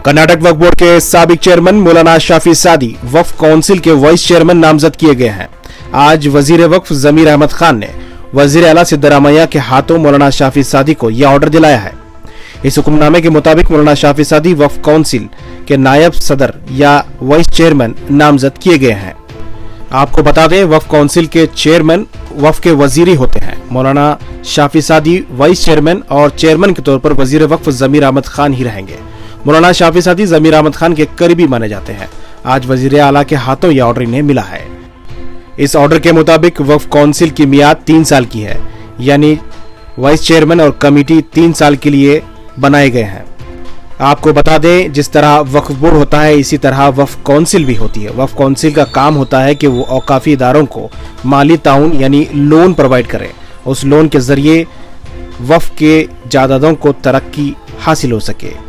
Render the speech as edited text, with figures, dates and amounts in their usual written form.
कर्नाटक वक्फ board के साबिक chairman मौलाना शाफी सादी वक्फ काउंसिल के वाइस चेयरमैन नामजद किए गए हैं। आज वजीर वक्फ जमीर अहमद खान ने वजीर आला सिद्धरामैया के हाथों मौलाना शाफी सादी को यह ऑर्डर दिलाया है। इस हुक्मनामे के मुताबिक मौलाना शाफी सादी वक्फ काउंसिल के नायब सदर या वाइस चेयरमैन नामजद किए गए हैं। आपको बता दें, वक्फ काउंसिल के चेयरमैन वक्फ के वजीर होते हैं। मौलाना शाफी सादी वाइस चेयरमैन और चेयरमैन के तौर पर वजीर वक्फ जमीर अहमद खान ही रहेंगे। मौलाना शाफी सादी जमीर अहमद खान के करीबी माने जाते हैं। आज वजीर आला के हाथों यह ऑर्डर इन्हें मिला है। इस ऑर्डर के मुताबिक वक्फ काउंसिल की मियाद 3 साल की है, यानी वाइस चेयरमैन और कमेटी 3 साल के लिए बनाए गए हैं। आपको बता दें, जिस तरह वक्फ बोर्ड होता है इसी तरह वक्फ काउंसिल भी होती है। वक्फ काउंसिल का काम होता है कि वो औकाफी इदारों को माली ताउन यानी लोन प्रोवाइड करे। उस लोन के जरिए वक्फ के जायदादों को तरक्की हासिल हो सके।